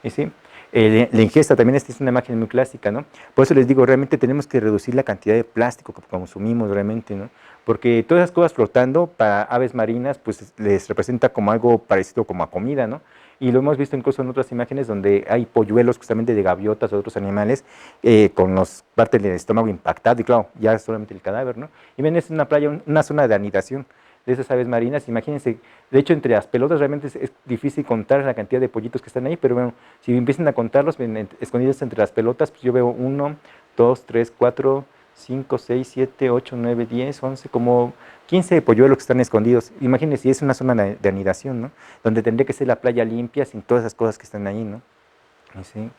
Y sí. La ingesta también es una imagen muy clásica, ¿no? Por eso les digo, realmente tenemos que reducir la cantidad de plástico que consumimos realmente, ¿no? Porque todas esas cosas flotando para aves marinas, pues les representa como algo parecido como a comida, ¿no? Y lo hemos visto incluso en otras imágenes donde hay polluelos justamente de gaviotas o otros animales con los partes del estómago impactado y claro, ya solamente el cadáver, ¿no? Y ven, es una playa, una zona de anidación de esas aves marinas. Imagínense, de hecho entre las pelotas realmente es difícil contar la cantidad de pollitos que están ahí, pero bueno, si empiezan a contarlos escondidos entre las pelotas, pues yo veo 1, 2, 3, 4, 5, 6, 7, 8, 9, 10, 11, como 15 polluelos que están escondidos. Imagínense, si es una zona de anidación, ¿no? Donde tendría que ser la playa limpia sin todas esas cosas que están ahí, ¿no? Sí.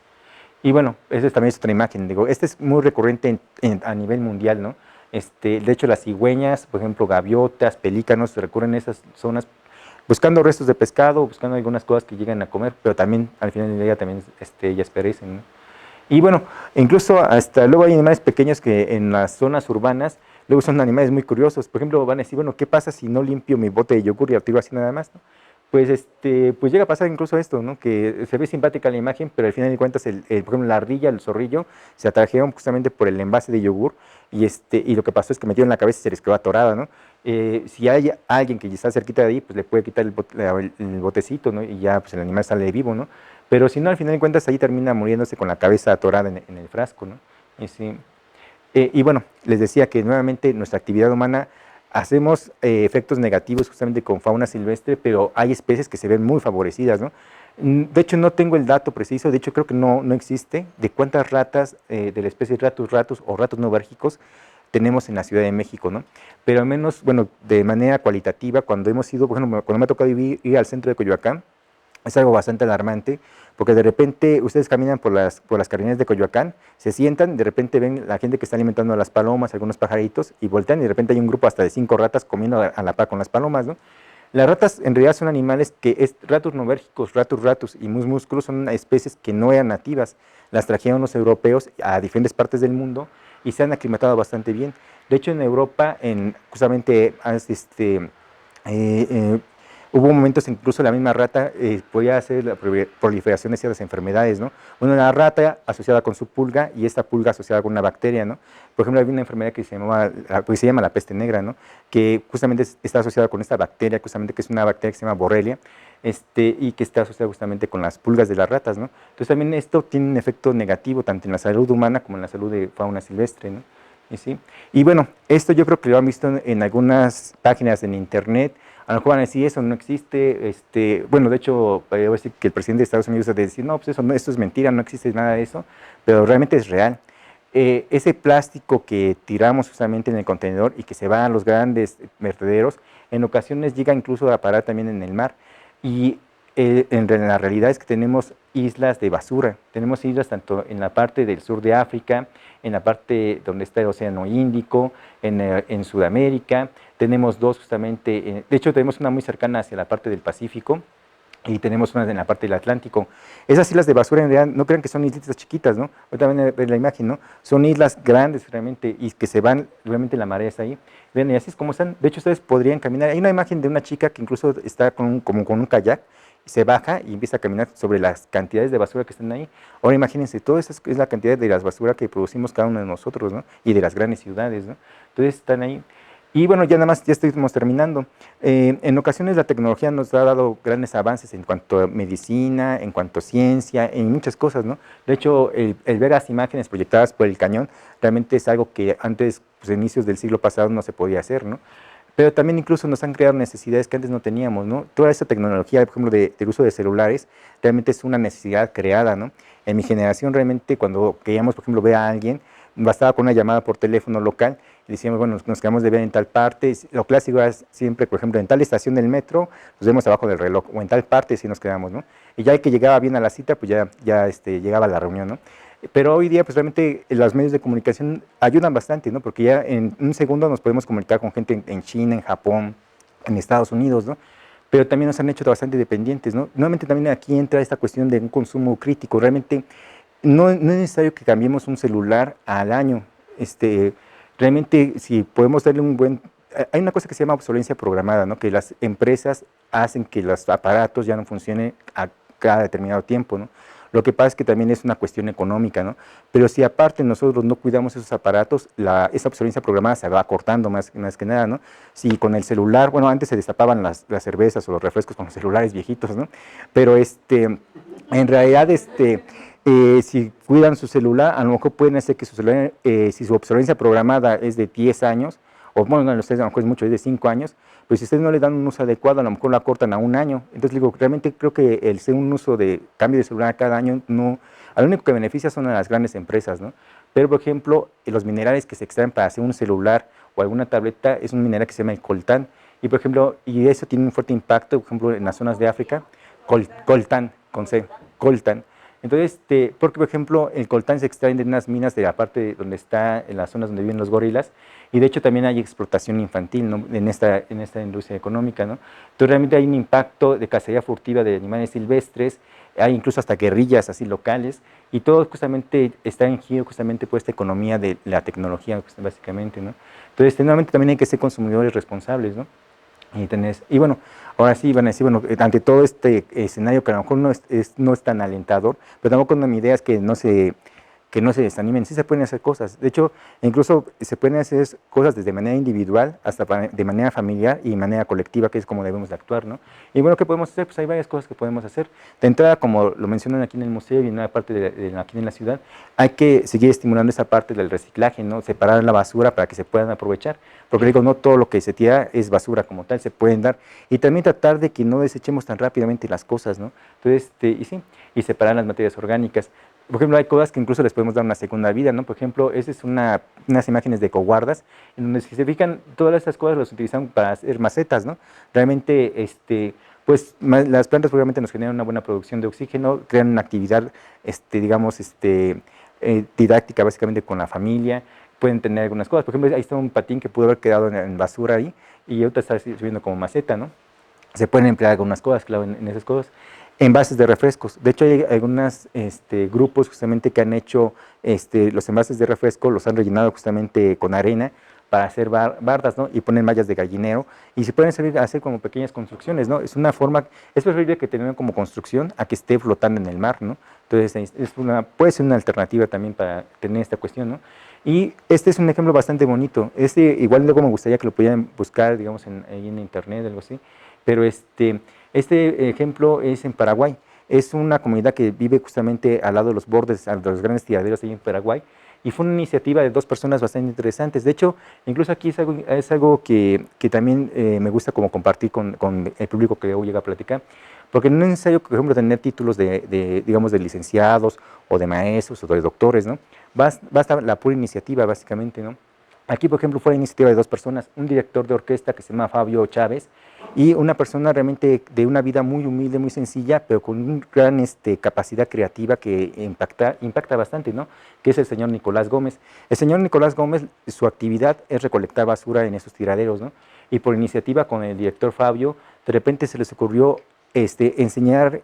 Y bueno, esa también es otra imagen, digo, este es muy recurrente a nivel mundial, ¿no? De hecho, las cigüeñas, por ejemplo, gaviotas, pelícanos, recurren a esas zonas buscando restos de pescado, buscando algunas cosas que llegan a comer, pero también, al final del día, también ellas perecen, ¿no? Y bueno, incluso hasta luego hay animales pequeños que en las zonas urbanas, luego son animales muy curiosos. Por ejemplo, van a decir, bueno, ¿qué pasa si no limpio mi bote de yogur y lo tiro así nada más, ¿no? Pues, pues llega a pasar incluso esto, ¿no? Que se ve simpática la imagen, pero al final de cuentas, por ejemplo, la ardilla, el zorrillo, se atrajeron justamente por el envase de yogur y lo que pasó es que metieron la cabeza y se les quedó atorada, ¿no? Si hay alguien que está cerquita de ahí, pues le puede quitar el botecito, ¿no? Y ya pues el animal sale vivo, ¿no? Pero si no, al final de cuentas, ahí termina muriéndose con la cabeza atorada en el frasco, ¿no? Y, sí. Y bueno, les decía que nuevamente nuestra actividad humana hacemos efectos negativos justamente con fauna silvestre, pero hay especies que se ven muy favorecidas, ¿no? De hecho, no tengo el dato preciso, de hecho creo que no existe, de cuántas ratas de la especie ratus o ratos novérgicos tenemos en la Ciudad de México, ¿no? Pero al menos, bueno, de manera cualitativa, cuando hemos ido, por ejemplo, cuando me ha tocado ir al centro de Coyoacán, es algo bastante alarmante, porque de repente ustedes caminan por las carreteras de Coyoacán, se sientan, de repente ven la gente que está alimentando a las palomas, algunos pajaritos, y voltean y de repente hay un grupo hasta de 5 ratas comiendo a la par con las palomas, ¿no? Las ratas en realidad son animales ratus novérgicos, ratus y mus musculus son especies que no eran nativas, las trajeron los europeos a diferentes partes del mundo y se han aclimatado bastante bien. De hecho, en Europa, justamente hubo momentos en que incluso la misma rata podía hacer la proliferación de ciertas enfermedades, ¿no? Una rata asociada con su pulga y esta pulga asociada con una bacteria, ¿no? Por ejemplo, había una enfermedad que se llama la peste negra, ¿no? Que justamente está asociada con esta bacteria, justamente que es una bacteria que se llama Borrelia, y que está asociada justamente con las pulgas de las ratas, ¿no? Entonces también esto tiene un efecto negativo tanto en la salud humana como en la salud de fauna silvestre, ¿no? ¿Sí? Y bueno, esto yo creo que lo han visto en algunas páginas en internet. A lo mejor van a decir, eso no existe, bueno, de hecho, voy a decir que el presidente de Estados Unidos ha de decir, no, pues eso no, esto es mentira, no existe nada de eso, pero realmente es real. Ese plástico que tiramos justamente en el contenedor y que se va a los grandes vertederos, en ocasiones llega incluso a parar también en el mar. Y la realidad es que tenemos islas de basura, tenemos islas tanto en la parte del sur de África, en la parte donde está el Océano Índico, en Sudamérica, tenemos dos justamente, de hecho tenemos una muy cercana hacia la parte del Pacífico, y tenemos unas en la parte del Atlántico. Esas islas de basura en realidad no crean que son islitas chiquitas, ¿no? Ahorita ven a ver la imagen, ¿no? Son islas grandes realmente y que se van, realmente la marea está ahí. Ven, y así es como están. De hecho, ustedes podrían caminar. Hay una imagen de una chica que incluso está como con un kayak y se baja y empieza a caminar sobre las cantidades de basura que están ahí. Ahora imagínense, todo eso es la cantidad de las basura que producimos cada uno de nosotros, ¿no? Y de las grandes ciudades, ¿no? Entonces están ahí. Y bueno, ya nada más, ya estamos terminando. En ocasiones la tecnología nos ha dado grandes avances en cuanto a medicina, en cuanto a ciencia, en muchas cosas, ¿no? De hecho, el ver las imágenes proyectadas por el cañón realmente es algo que antes, pues, a inicios del siglo pasado no se podía hacer, ¿no? Pero también incluso nos han creado necesidades que antes no teníamos, ¿no? Toda esta tecnología, por ejemplo, del uso de celulares, realmente es una necesidad creada, ¿no? En mi generación realmente cuando queríamos, por ejemplo, ver a alguien, bastaba con una llamada por teléfono local y decíamos, bueno, nos quedamos de ver en tal parte. Lo clásico era siempre, por ejemplo, en tal estación del metro, nos vemos abajo del reloj, o en tal parte sí nos quedamos, ¿no? Y ya que llegaba bien a la cita, pues ya llegaba a la reunión, ¿no? Pero hoy día, pues realmente los medios de comunicación ayudan bastante, ¿no? Porque ya en un segundo nos podemos comunicar con gente en China, en Japón, en Estados Unidos, ¿no? Pero también nos han hecho bastante dependientes, ¿no? Nuevamente también aquí entra esta cuestión de un consumo crítico. Realmente no es necesario que cambiemos un celular al año. Realmente, si podemos darle un buen... Hay una cosa que se llama obsolencia programada, ¿no? Que las empresas hacen que los aparatos ya no funcionen a cada determinado tiempo, ¿no? Lo que pasa es que también es una cuestión económica, ¿no? Pero si aparte nosotros no cuidamos esos aparatos, esa obsolencia programada se va acortando más que nada, ¿no? Si con el celular, bueno, antes se destapaban las cervezas o los refrescos con los celulares viejitos, ¿no? Pero en realidad, si cuidan su celular, a lo mejor pueden hacer que su celular, si su obsolescencia programada es de 10 años, o bueno, ustedes a lo mejor es mucho, es de 5 años, pues si ustedes no le dan un uso adecuado, a lo mejor la cortan a un año. Entonces digo, realmente creo que el ser un uso de cambio de celular cada año, no, a lo único que beneficia son a las grandes empresas, ¿no? Pero, por ejemplo, los minerales que se extraen para hacer un celular o alguna tableta es un mineral que se llama el coltán. Y, por ejemplo, y eso tiene un fuerte impacto, por ejemplo, en las zonas de África, coltán, con C, coltán. Entonces, porque por ejemplo el coltán se extrae de unas minas de la parte donde está, en las zonas donde viven los gorilas, y de hecho también hay explotación infantil, ¿no? en esta industria económica, ¿no? Entonces realmente hay un impacto de cacería furtiva de animales silvestres, hay incluso hasta guerrillas así locales, y todo justamente está en giro justamente por esta economía de la tecnología, básicamente, ¿no? Entonces, nuevamente también hay que ser consumidores responsables, ¿no? Y bueno, ahora sí van a decir, bueno, ante todo este escenario que a lo mejor no es tan alentador, pero tampoco mi idea es que no se desanimen, sí se pueden hacer cosas. De hecho, incluso se pueden hacer cosas desde manera individual hasta de manera familiar y de manera colectiva, que es como debemos de actuar, ¿no? Y bueno, ¿qué podemos hacer? Pues hay varias cosas que podemos hacer. De entrada, como lo mencionan aquí en el museo y en una parte aquí en la ciudad, hay que seguir estimulando esa parte del reciclaje, ¿no? Separar la basura para que se puedan aprovechar. Porque digo, no todo lo que se tira es basura como tal, se pueden dar. Y también tratar de que no desechemos tan rápidamente las cosas, ¿no? Entonces, y sí, y separar las materias orgánicas. Por ejemplo, hay cosas que incluso les podemos dar una segunda vida, ¿no? Por ejemplo, esa es unas imágenes de ecoguardas, en donde si se fijan, todas estas cosas las utilizan para hacer macetas, ¿no? Realmente, pues las plantas probablemente nos generan una buena producción de oxígeno, crean una actividad, digamos, didáctica básicamente con la familia, pueden tener algunas cosas. Por ejemplo, ahí está un patín que pudo haber quedado en basura ahí y ahorita está subiendo como maceta, ¿no? Se pueden emplear algunas cosas, claro, en esas cosas. envases de refrescos. De hecho, hay algunos grupos justamente que han hecho los envases de refresco, los han rellenado justamente con arena para hacer bardas, ¿no? Y ponen mallas de gallinero y se pueden servir a hacer como pequeñas construcciones, ¿no? Es una forma, es preferible que tengan como construcción a que esté flotando en el mar, ¿no? Entonces, puede ser una alternativa también para tener esta cuestión, ¿no? Y este es un ejemplo bastante bonito. Igual luego me gustaría que lo pudieran buscar, digamos, ahí en internet, algo así, pero este ejemplo es en Paraguay. Es una comunidad que vive justamente al lado de los bordes, de los grandes tiraderos ahí en Paraguay, y fue una iniciativa de dos personas bastante interesantes. De hecho, incluso aquí es algo que también me gusta como compartir con el público que luego llega a platicar, porque no es necesario, por ejemplo, tener títulos digamos, de licenciados o de maestros o de doctores, ¿no? Basta la pura iniciativa, básicamente, ¿no? Aquí, por ejemplo, fue la iniciativa de dos personas, un director de orquesta que se llama Fabio Chávez y una persona realmente de una vida muy humilde, muy sencilla, pero con una gran capacidad creativa que impacta bastante, ¿no? Que es el señor Nicolás Gómez. El señor Nicolás Gómez, su actividad es recolectar basura en esos tiraderos, ¿no? Y por iniciativa con el director Fabio, de repente se les ocurrió enseñar,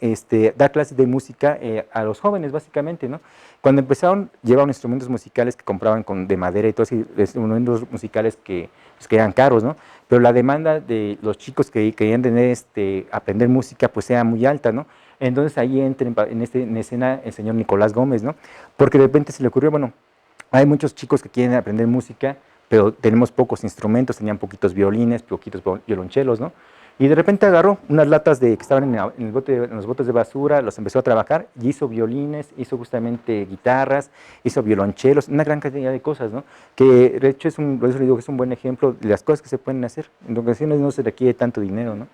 dar clases de música a los jóvenes, básicamente, ¿no? Cuando empezaron, llevaban instrumentos musicales que compraban de madera y todos instrumentos musicales pues, que eran caros, ¿no? Pero la demanda de los chicos que querían tener, aprender música, pues era muy alta, ¿no? Entonces ahí entra en escena el señor Nicolás Gómez, ¿no? Porque de repente se le ocurrió, bueno, hay muchos chicos que quieren aprender música, pero tenemos pocos instrumentos, tenían poquitos violines, poquitos violonchelos, ¿no? Y de repente agarró unas latas que estaban en los botes de basura, los empezó a trabajar y hizo violines, hizo justamente guitarras, hizo violonchelos, una gran cantidad de cosas, ¿no? Que de hecho por eso le digo que es un buen ejemplo de las cosas que se pueden hacer. En ocasiones no se requiere tanto dinero, ¿no?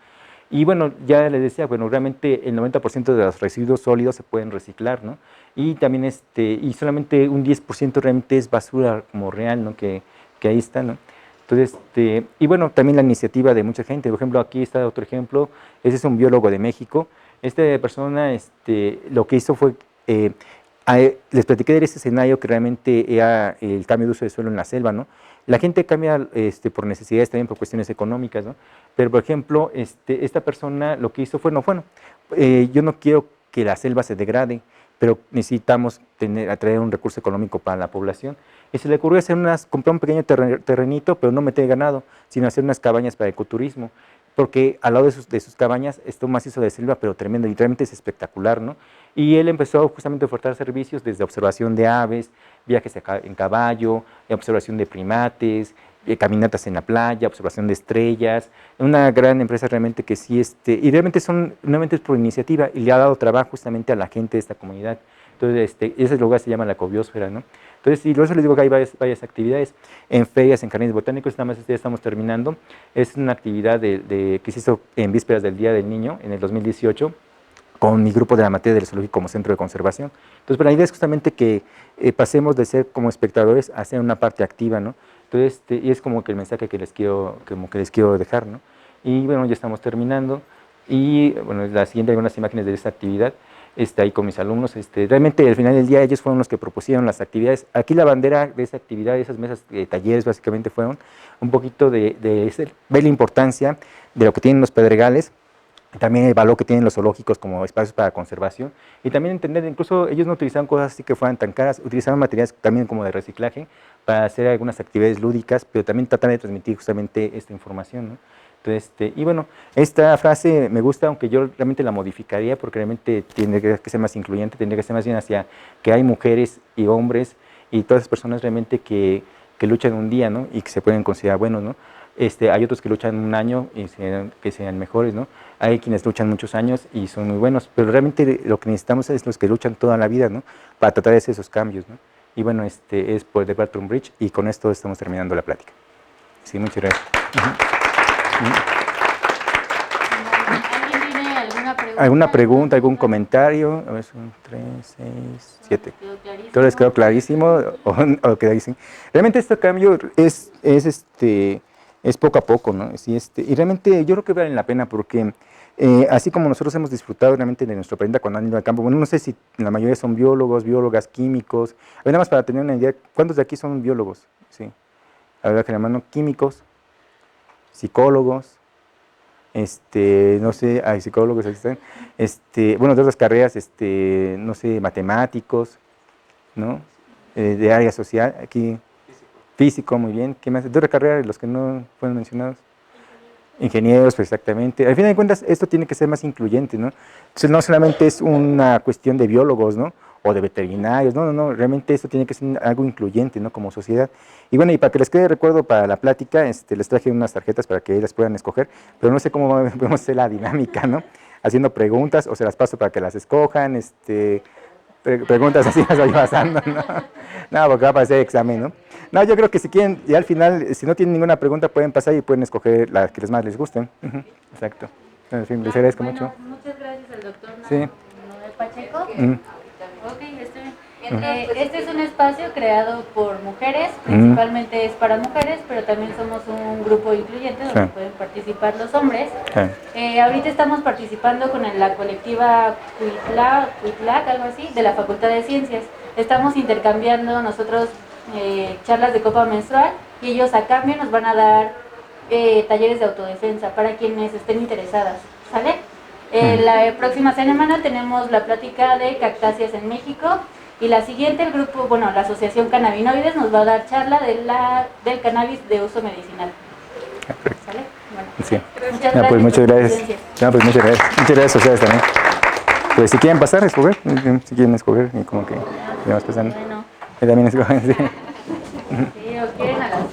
Y bueno, ya les decía, bueno, realmente el 90% de los residuos sólidos se pueden reciclar, ¿no? Y también y solamente un 10% realmente es basura como real, ¿no? Que ahí está, ¿no? Entonces, y bueno, también la iniciativa de mucha gente. Por ejemplo, aquí está otro ejemplo. Ese es un biólogo de México. Esta persona, lo que hizo fue, les platiqué de ese escenario que realmente era el cambio de uso de suelo en la selva, ¿no? La gente cambia por necesidades, también por cuestiones económicas, ¿no? Pero, por ejemplo, esta persona lo que hizo fue, no, bueno, yo no quiero que la selva se degrade, pero necesitamos atraer un recurso económico para la población. Y se le ocurrió comprar un pequeño terrenito, pero no meter ganado, sino hacer unas cabañas para ecoturismo, porque al lado de sus cabañas está un macizo de selva, pero tremendo, y realmente es espectacular, ¿no? Y él empezó justamente a ofertar servicios desde observación de aves, viajes en caballo, observación de primates, caminatas en la playa, observación de estrellas, una gran empresa realmente que sí, y realmente nuevamente es por iniciativa, y le ha dado trabajo justamente a la gente de esta comunidad. Entonces, ese lugar se llama la Cobiosfera, ¿no? Entonces, y luego les digo que hay varias actividades en ferias, en jardines botánicos, nada más ya estamos terminando. Es una actividad que se hizo en vísperas del Día del Niño, en el 2018, con mi grupo de la materia del zoológico como centro de conservación. Entonces, pero la idea es justamente que pasemos de ser como espectadores a ser una parte activa, ¿no? Entonces, y es como que el mensaje que les quiero dejar, ¿no? Y bueno, ya estamos terminando. Y bueno, la siguiente hay unas imágenes de esta actividad. Ahí con mis alumnos. Realmente al final del día ellos fueron los que propusieron las actividades. Aquí la bandera de esa actividad, de esas mesas de talleres básicamente fueron un poquito ver la importancia de lo que tienen los pedregales, también el valor que tienen los zoológicos como espacios para conservación y también entender, incluso ellos no utilizaban cosas así que fueran tan caras, utilizaban materiales también como de reciclaje para hacer algunas actividades lúdicas, pero también tratan de transmitir justamente esta información, ¿no? Entonces, y bueno, esta frase me gusta, aunque yo realmente la modificaría porque realmente tiene que ser más incluyente, tendría que ser más bien hacia que hay mujeres y hombres y todas las personas realmente que luchan un día, ¿no? Y que se pueden considerar buenos, ¿no? Hay otros que luchan un año y que sean mejores, ¿no? Hay quienes luchan muchos años y son muy buenos, pero realmente lo que necesitamos es los que luchan toda la vida, ¿no? Para tratar de hacer esos cambios, ¿no? Y bueno, es por The Barton Bridge y con esto estamos terminando la plática. Sí, muchas gracias. ¿Alguien tiene alguna pregunta? ¿Alguna pregunta, algún comentario? A ver, son 3, 6, 7. ¿Todo les quedó clarísimo? ¿O qué dicen? Realmente este cambio es poco a poco, ¿no? Sí, y realmente yo creo que vale la pena porque así como nosotros hemos disfrutado realmente de nuestro planeta cuando han ido al campo, bueno, no sé si la mayoría son biólogos, biólogas, químicos, a ver, nada más para tener una idea, ¿cuántos de aquí son biólogos? Sí. A ver, que la mano, químicos, psicólogos, no sé, hay psicólogos, bueno, de otras carreras, no sé, matemáticos, ¿no? De área social, aquí, físico, muy bien. ¿Qué más? De otra carrera, los que no fueron mencionados. Ingenieros, pues exactamente. Al fin de cuentas, esto tiene que ser más incluyente, ¿no? Entonces, no solamente es una cuestión de biólogos, ¿no? O de veterinarios, no, realmente esto tiene que ser algo incluyente, ¿no? Como sociedad. Y bueno, y para que les quede recuerdo para la plática, les traje unas tarjetas para que ellas puedan escoger, pero no sé cómo podemos hacer la dinámica, ¿no? Haciendo preguntas, o se las paso para que las escojan, preguntas así las voy pasando, ¿no? No, porque va a parecer examen, ¿no? No, yo creo que si quieren, ya al final, si no tienen ninguna pregunta, pueden pasar y pueden escoger las que más les gusten. Exacto. En fin, les agradezco mucho. Muchas gracias al doctor Sí. Noé Pacheco. Ok, estoy bien. Este es un espacio creado por mujeres, principalmente es para mujeres, pero también somos un grupo incluyente donde pueden participar los hombres. Ahorita estamos participando con la colectiva Cuitlac, algo así, de la Facultad de Ciencias. Estamos intercambiando nosotros charlas de copa menstrual y ellos a cambio nos van a dar talleres de autodefensa para quienes estén interesadas, ¿sale? La próxima semana tenemos la plática de cactáceas en México y la siguiente, el grupo, bueno, la Asociación Cannabinoides nos va a dar charla del cannabis de uso medicinal. ¿Sale? Bueno, sí. Muchas gracias. Pues muchas gracias. No, pues muchas gracias. Muchas gracias a ustedes también. Pues si quieren pasar, escoger, si quieren escoger, y como que vamos pasando. Bueno. También escogen, sí. Sí, ok.